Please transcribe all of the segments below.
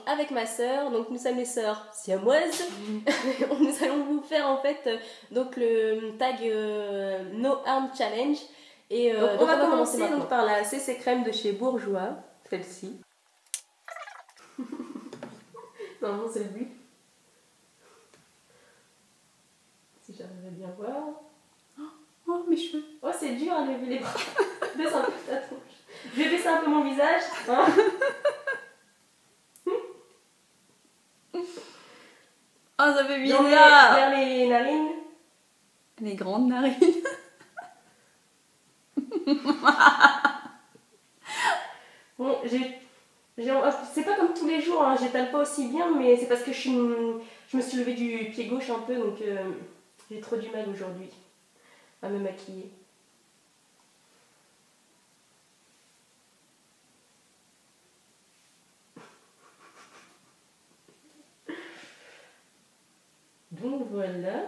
avec ma sœur, donc nous sommes les sœurs siamoises. Nous allons vous faire en fait donc le tag No Harm Challenge. Et donc on va commencer donc par la CC crème de chez Bourjois, celle-ci. Normalement c'est le but. Si j'arrive à bien voir. Oh mes cheveux. Oh c'est dur à lever les bras. Baisse un peu ta tronche. Je vais baisser un peu mon visage. Hein. Oh ça fait bizarre. Vers les narines. Les grandes narines. Bon, c'est pas comme tous les jours, hein, j'étale pas aussi bien, mais c'est parce que je me suis levée du pied gauche un peu, donc j'ai trop du mal aujourd'hui à me maquiller. Donc voilà.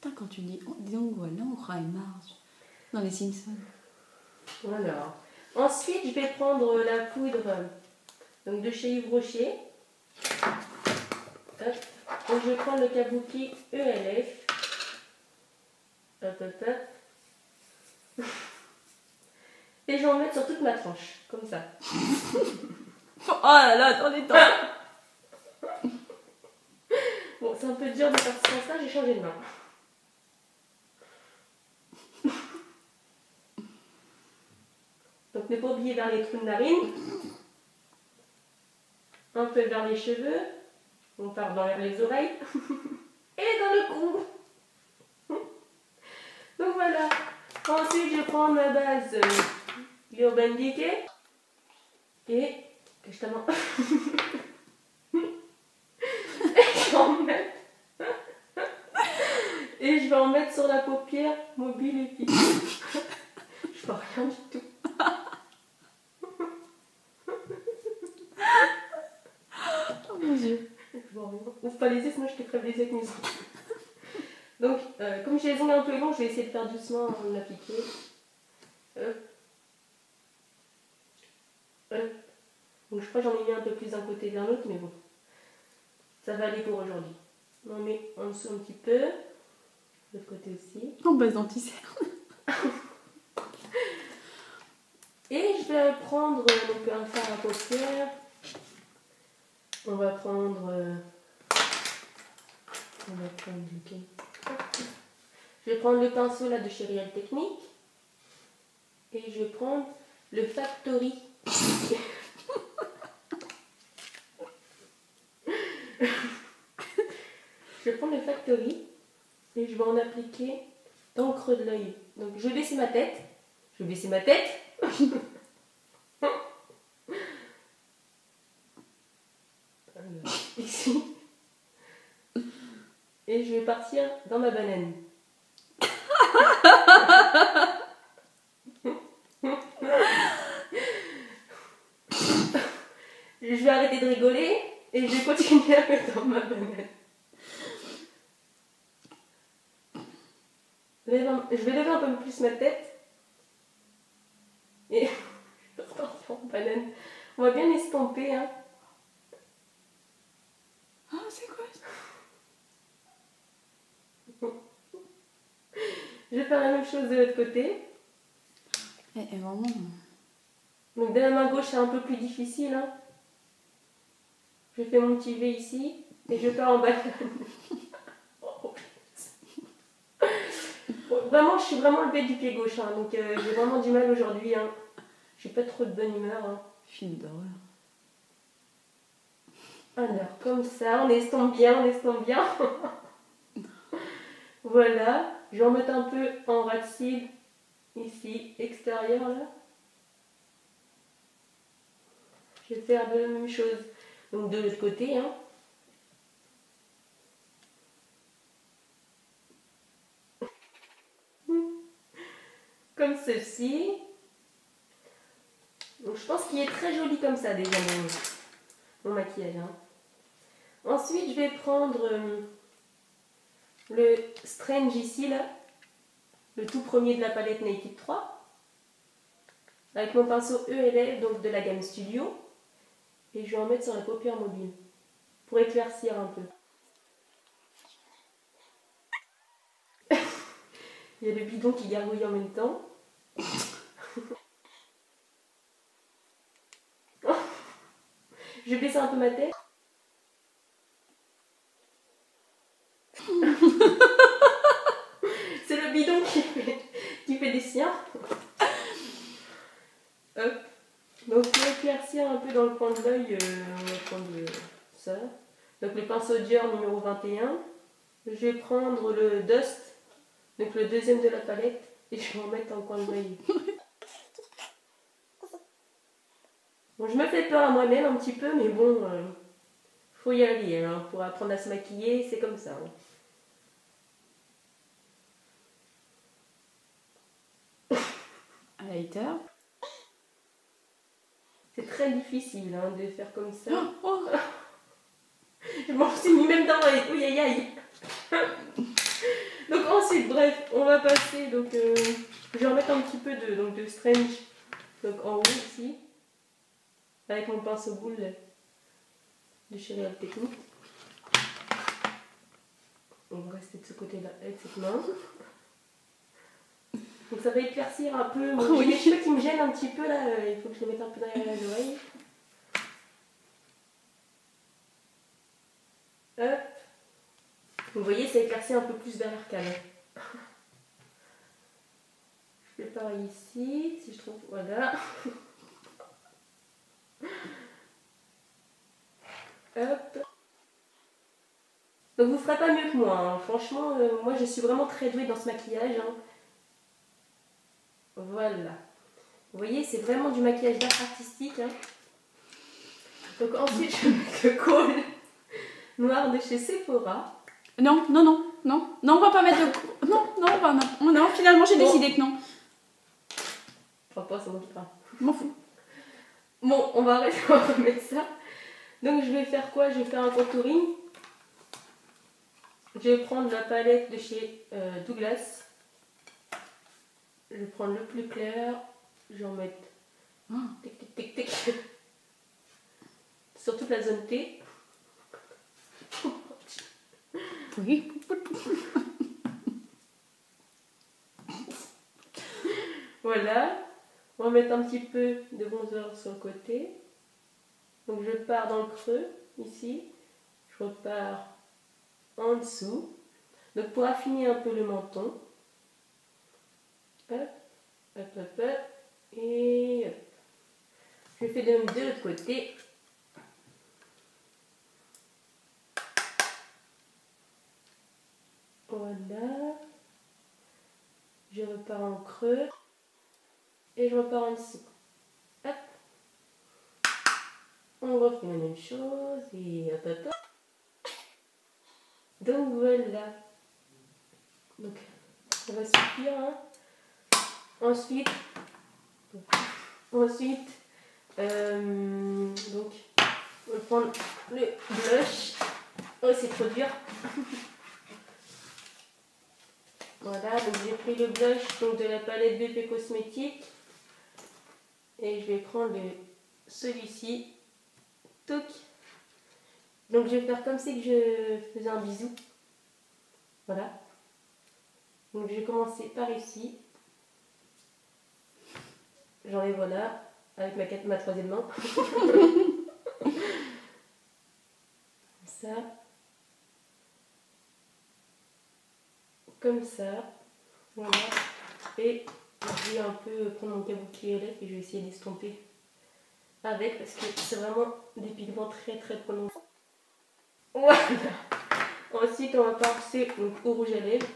Putain, quand tu dis donc voilà, on croirait Marge dans les Simpsons. Voilà. Ensuite, je vais prendre la poudre donc de chez Yves Rocher. Hop. Donc, je vais prendre le Kabuki ELF. Hop, hop, hop. Et je vais en mettre sur toute ma tranche, comme ça. Oh là là, attendez, Bon, c'est un peu dur de faire sans ça, j'ai changé de main. Donc ne pas oublier vers les trous de narine. Un peu vers les cheveux. On part vers les oreilles. Et dans le cou. Donc voilà. Ensuite, je prends ma base Urban Decay. Et justement. Et je vais en mettre sur la paupière mobile et fixe. Je vois rien du tout. Oh mon dieu. Je vois rien. Ouvre pas les yeux, sinon je te crève les yeux avec mes ongles. Donc, comme j'ai les ongles un peu longs, je vais essayer de faire doucement avant de l'appliquer. Donc je crois que j'en ai mis un peu plus d'un côté vers l'autre, mais bon. Ça va aller pour aujourd'hui. On met en dessous un petit peu. De l'autre côté aussi. On base d'anti-cerne. Et je vais prendre donc un fard à paupières. On va prendre lequel? Je vais prendre le pinceau là de chez Real Technique. Et je vais prendre le Factory. Je vais prendre le Factory et je vais en appliquer dans le creux de l'œil. Donc je vais baisser ma tête. Je vais baisser ma tête. Alors, ici. Et je vais partir dans ma banane. Je vais arrêter de rigoler et je vais continuer à mettre dans ma banane. Je vais lever un peu plus ma tête. Et je vais repartir en banane. On va bien estomper, hein. Ah, c'est quoi ça? Je vais faire la même chose de l'autre côté. Et vraiment. Donc de la main gauche c'est un peu plus difficile, hein. Je fais mon petit V ici et je pars en banane. Vraiment, je suis vraiment levée du pied gauche, hein, donc j'ai vraiment du mal aujourd'hui. Hein. J'ai pas trop de bonne humeur. Hein. Film d'horreur. Alors, comme ça, on estompe bien, on estompe bien. Voilà, je vais en mettre un peu en ras de cils, ici, extérieur, là. Je vais faire la même chose, donc de l'autre côté, hein. Comme ceci. Donc je pense qu'il est très joli comme ça déjà mon maquillage. Hein. Ensuite je vais prendre le Strange ici là, le tout premier de la palette Naked 3, avec mon pinceau ELF donc de la gamme Studio. Et je vais en mettre sur la paupière mobile. Pour éclaircir un peu. Il y a le bidon qui gargouille en même temps. Je vais baisser un peu ma tête. C'est le bidon qui fait des siens. Hop. Donc pour éclaircir un peu dans le coin de l'œil, on va prendre ça. Donc le pinceau Dior numéro 21. Je vais prendre le Dust, donc le deuxième de la palette, et je vais en mettre dans le coin de l'œil. Bon, je me fais peur à moi-même un petit peu, mais bon, faut y aller, hein. Pour apprendre à se maquiller, c'est comme ça. Hein. Highlighter. C'est très difficile hein, de faire comme ça. Oh. Je m'en suis mis même dans l'œil. Oui, aïe, aïe. Donc ensuite, bref, on va passer. Donc, je vais remettre un petit peu de Strange donc, en haut ici. Avec mon pinceau boule de chez Real Technique. On va rester de ce côté-là avec cette main. Donc ça va éclaircir un peu. Bon, oui. J'ai mes cheveux qui me gênent un petit peu là. Il faut que je les mette un peu derrière les oreilles. Hop. Vous voyez, ça éclaircit un peu plus vers l'arcade. Je fais pareil ici, si je trouve. Voilà. Hop. Donc vous ferez pas mieux que moi. Hein. Franchement, moi je suis vraiment très douée dans ce maquillage. Hein. Voilà. Vous voyez, c'est vraiment du maquillage d'art artistique. Hein. Donc ensuite, je mets le col noir de chez Sephora. Non, non, non, non, non, on va pas mettre de... Non, non, on va... Non, finalement, j'ai décidé que non. Je crois pas, ça marche pas. Je m'en fous. Bon, on va arrêter, on va mettre ça. Donc je vais faire quoi? Je vais faire un contouring. Je vais prendre la palette de chez Douglas. Je vais prendre le plus clair. Je vais en mettre tic tic tic tic sur toute la zone T. Oui. Voilà. On va mettre un petit peu de bronzer sur le côté. Donc je pars dans le creux ici. Je repars en dessous. Donc pour affiner un peu le menton. Hop, hop, hop, hop. Et hop. Je fais de l'autre côté. Voilà. Je repars en creux. Et je repars en dessous. Hop. On refait la même chose. Et hop, hop, hop. Donc voilà. Donc ça va suffire. Hein. Ensuite, donc, on va prendre le blush. Oh, c'est trop dur. Voilà, donc j'ai pris le blush donc, de la palette BP Cosmétiques. Et je vais prendre celui-ci. Toc. Donc je vais faire comme si je faisais un bisou. Voilà. Donc je vais commencer par ici. J'enlève voilà, avec ma troisième main. Ça. Comme ça. Voilà. Et je vais un peu prendre mon kabuki à lèvres et je vais essayer d'estomper avec parce que c'est vraiment des pigments très très prononcés. Voilà. Ensuite on va passer donc, au rouge à lèvres.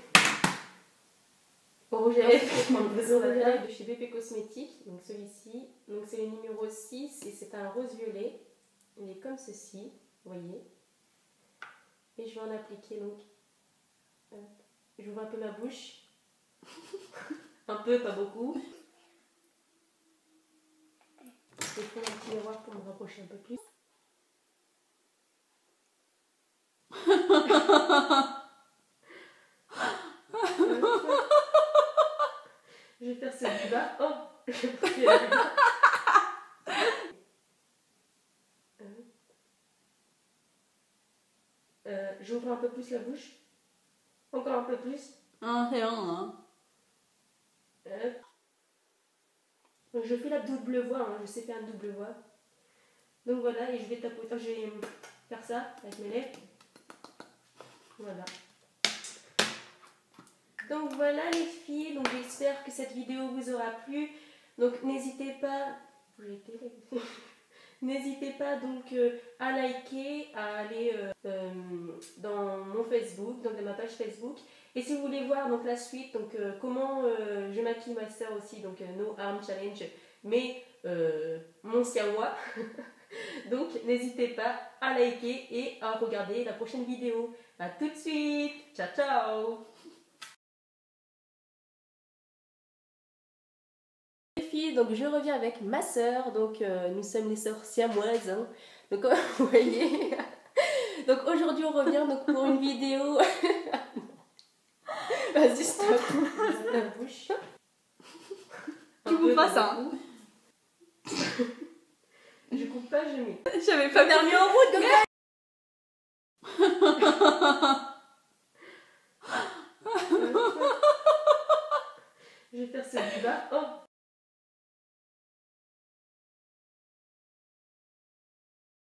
Au rouge à lèvres, je vais prendre le rouge à lèvres de chez BP Cosmétiques, donc celui-ci. Donc c'est le numéro 6 et c'est un rose violet. Il est comme ceci, vous voyez. Et je vais en appliquer donc. J'ouvre un peu ma bouche. Un peu, pas beaucoup. Je vais prendre un petit miroir pour me rapprocher un peu plus. Je vais faire celui du bas. Oh, je vais faire celui du bas. plus la bouche. Encore un peu plus. Ah, rien, hein. Donc je fais la double voix, hein. Je sais faire une double voix. Donc voilà, et je vais tapoter, je vais faire ça avec mes lèvres. Voilà. Donc voilà les filles, donc j'espère que cette vidéo vous aura plu. Donc n'hésitez pas, n'hésitez pas donc à liker, à aller dans mon Facebook, donc dans ma page Facebook. Et si vous voulez voir donc la suite, donc comment je maquille ma soeur aussi, donc No Arm Challenge, mais mon siamois. Donc n'hésitez pas à liker et à regarder la prochaine vidéo. A tout de suite, ciao ciao. Les filles, donc je reviens avec ma soeur, donc nous sommes les sœurs siamoises, hein. Donc comme vous voyez, donc aujourd'hui on revient donc pour une vidéo. Vas-y stop, la bouche. Tu coupes pas ça, hein. Je coupe pas, je mets. J'avais pas Dernier en route,